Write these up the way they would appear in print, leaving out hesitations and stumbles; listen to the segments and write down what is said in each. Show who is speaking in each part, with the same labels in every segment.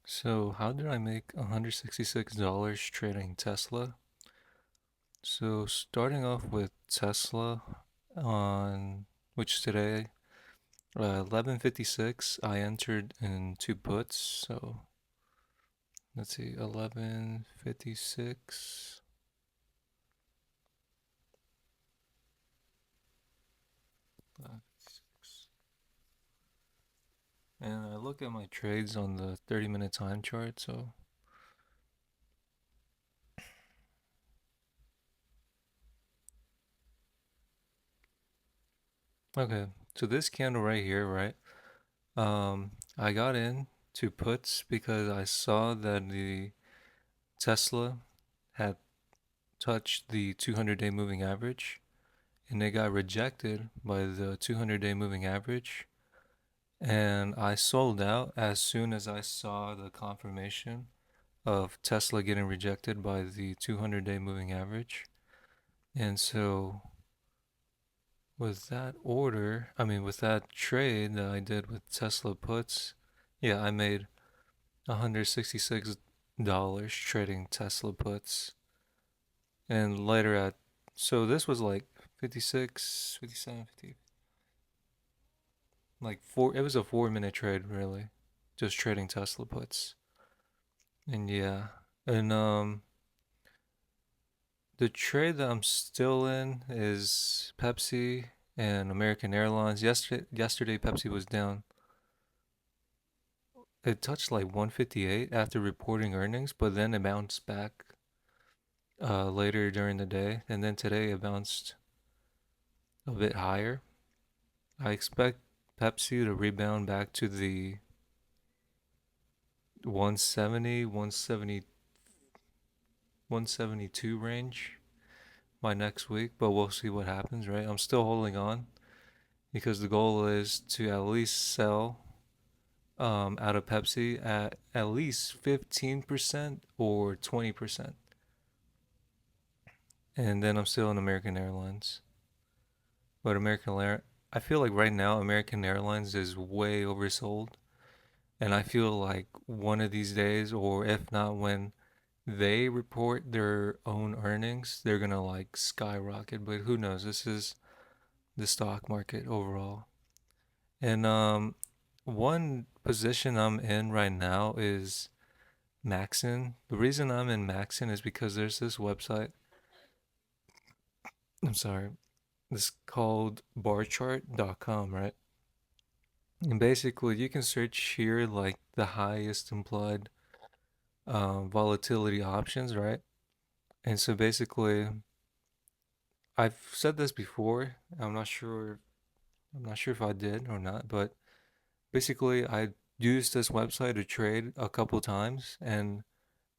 Speaker 1: So, how did I make $166 trading Tesla? So, starting off with Tesla on which today, 11:56, I entered in two puts. So, let's see, 11:56. And I look at my trades on the 30-minute time chart. So, okay, so this candle right here, right? I got in to puts because I saw that the Tesla had touched the 200-day moving average and it got rejected by the 200-day moving average. And I sold out as soon as I saw the confirmation of Tesla getting rejected by the 200-day moving average. And so, with that trade that I did with Tesla puts, yeah, I made $166 trading Tesla puts. And later so this was like 56, 57, 50, like it was a 4 minute trade really, just trading Tesla puts. And yeah, and the trade that I'm still in is Pepsi and American Airlines. Yesterday Pepsi was down. It touched like 158 after reporting earnings, but then it bounced back later during the day, and then today it bounced a bit higher. I expect Pepsi to rebound back to the 170, 170, 172 range by next week, but we'll see what happens, right? I'm still holding on because the goal is to at least sell out of Pepsi at least 15% or 20%. And then I'm still in American Airlines. But I feel like right now American Airlines is way oversold. And I feel like one of these days, or if not when they report their own earnings, they're gonna like skyrocket. But who knows? This is the stock market overall. And one position I'm in right now is Maxon. The reason I'm in Maxon is because there's this website. I'm sorry. This called barchart.com, right? And basically, you can search here like the highest implied volatility options, right? And so basically, I've said this before. I'm not sure if I did or not, but basically, I used this website to trade a couple times, and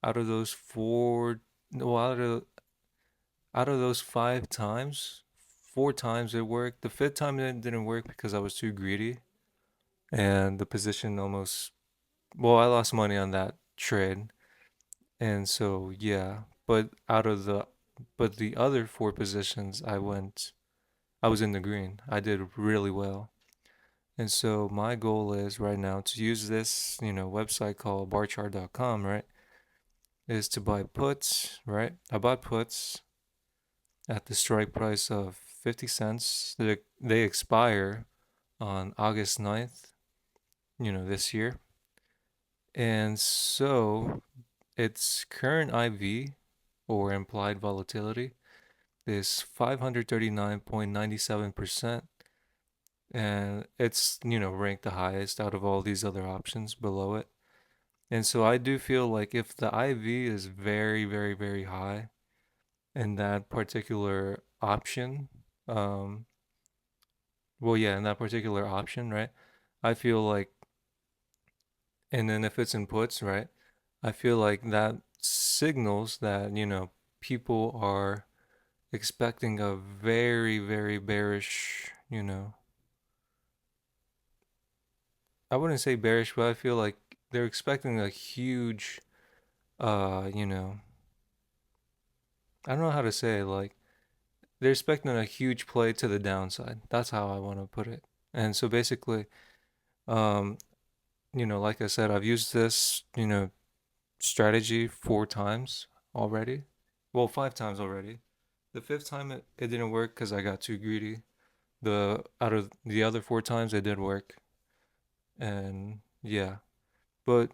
Speaker 1: out of those four, no, out of those 5 times, 4 times it worked. The fifth time it didn't work because I was too greedy, and the position almost. Well, I lost money on that trade, and so yeah. But the other four positions, I was in the green. I did really well. And so my goal is right now to use this, website called barchart.com, right? Is to buy puts, right? I bought puts at the strike price of 50 cents. They expire on August 9th, this year. And so its current IV or implied volatility is 539.97%. And it's, ranked the highest out of all these other options below it. And so I do feel like if the IV is very, very, very high in that particular option, um, well, yeah, in that particular option, right? I feel like, and then if it's in puts, right? I feel like that signals that, people are expecting a very, very bearish, I wouldn't say bearish, but I feel like they're expecting a huge, uh, you know, I don't know how to say it, like they're expecting a huge play to the downside. That's how I want to put it. And so basically, um, like I said, I've used this, strategy 4 times already. Well, 5 times already. The fifth time it didn't work because I got too greedy. The out of the other 4 times it did work. And yeah. But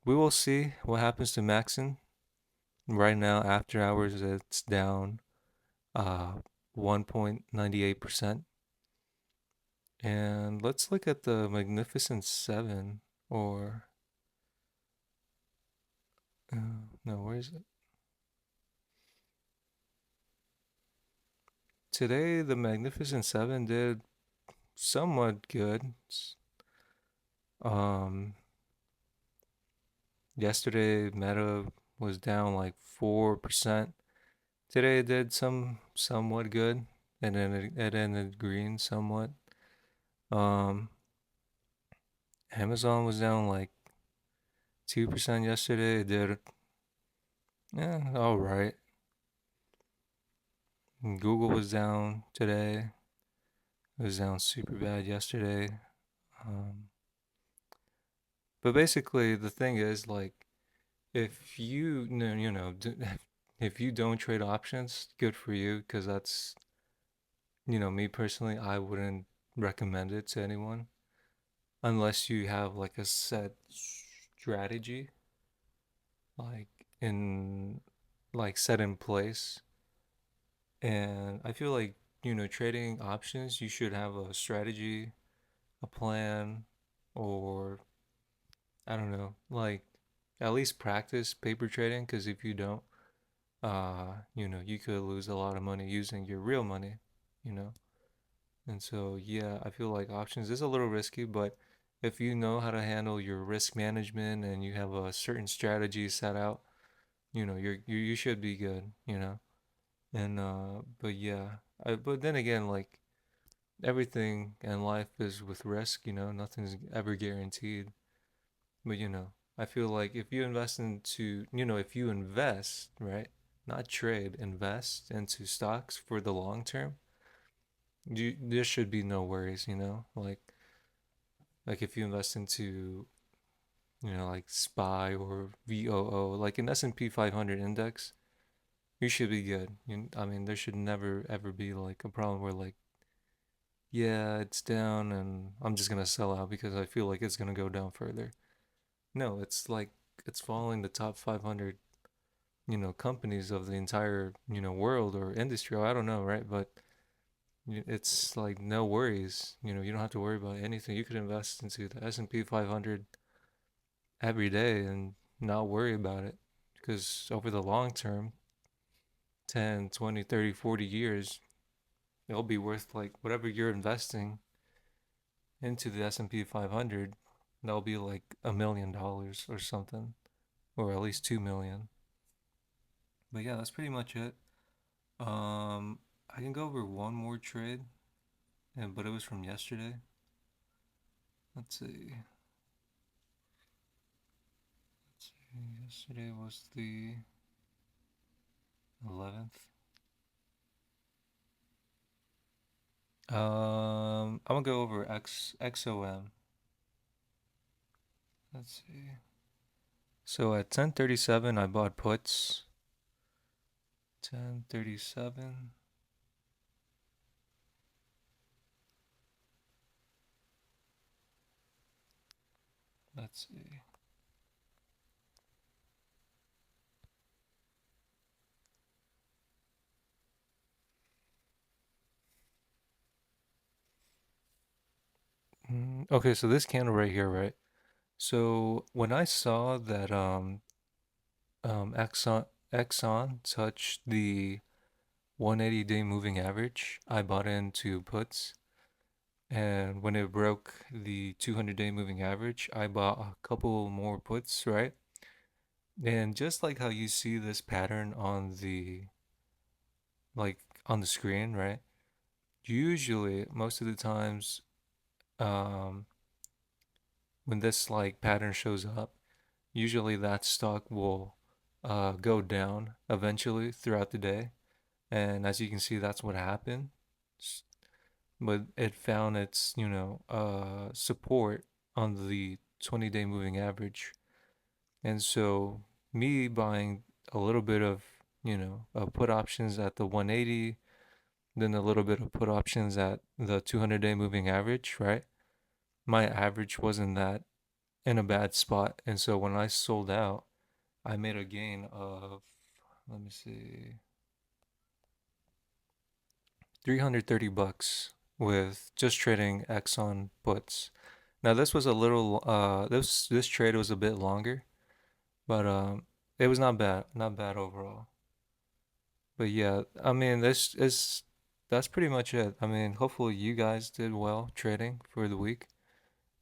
Speaker 1: we will see what happens to Maxon. Right now, after hours, it's down 1.98%. And let's look at the Magnificent Seven, or no, where is it? Today, the Magnificent Seven did somewhat good. Um, Yesterday, Meta was down like 4%. Today, it did somewhat good, and then it ended green somewhat. Um, Amazon was down like 2% yesterday. It did, yeah, all right. And Google was down today. It was down super bad yesterday. Um, but basically, the thing is, like, if you no, if you don't trade options, good for you, because that's, me personally, I wouldn't recommend it to anyone unless you have like a set strategy, like in set in place. And I feel like, trading options, you should have a strategy, a plan, or I don't know, like at least practice paper trading, because if you don't, you could lose a lot of money using your real money, you know. And so, yeah, I feel like options is a little risky, but if you know how to handle your risk management and you have a certain strategy set out, you should be good, And but yeah, but then again, like everything in life is with risk, nothing's ever guaranteed. But I feel like if you invest into, if you invest, right, not trade, invest into stocks for the long term, there should be no worries, like if you invest into, like SPY or VOO, like an S&P 500 index, you should be good. I mean, there should never ever be like a problem where like, yeah, it's down and I'm just gonna sell out because I feel like it's gonna go down further. No, it's like it's following the top 500, companies of the entire, world or industry. I don't know, right? But it's like no worries. You don't have to worry about anything. You could invest into the S&P 500 every day and not worry about it because over the long term, 10, 20, 30, 40 years, it'll be worth like whatever you're investing into the S&P 500, that'll be like $1 million or something, or at least 2 million. But yeah, that's pretty much it. I can go over one more trade, but it was from yesterday. Let's see. Yesterday was the 11th. I'm gonna go over XOM. Let's see. So at 10:37, I bought puts. 10:37. Let's see. Okay, so this candle right here, right? So when I saw that Exxon touched the 180-day moving average, I bought into puts. And when it broke the 200-day moving average, I bought a couple more puts, right? And just like how you see this pattern on the like on the screen, right? Usually, most of the times, um, when this like pattern shows up, usually that stock will go down eventually throughout the day. And as you can see, that's what happened. But it found its, support on the 20-day moving average. And so me buying a little bit of, put options at the 180, then a little bit of put options at the 200-day moving average, right? My average wasn't that in a bad spot. And so when I sold out, I made a gain of, let me see, 330 bucks with just trading Exxon puts. Now this was a little this trade was a bit longer, but it was not bad, not bad overall. But yeah, I mean this is that's pretty much it. I mean, hopefully you guys did well trading for the week.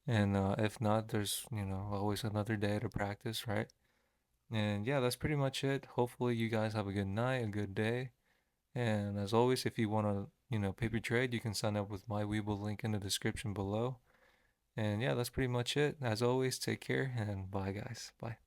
Speaker 1: And if not, there's, always another day to practice, right? And yeah, that's pretty much it. Hopefully you guys have a good night, a good day. And as always, if you want to, paper trade, you can sign up with my Webull link in the description below. And yeah, that's pretty much it. As always, take care and bye, guys. Bye.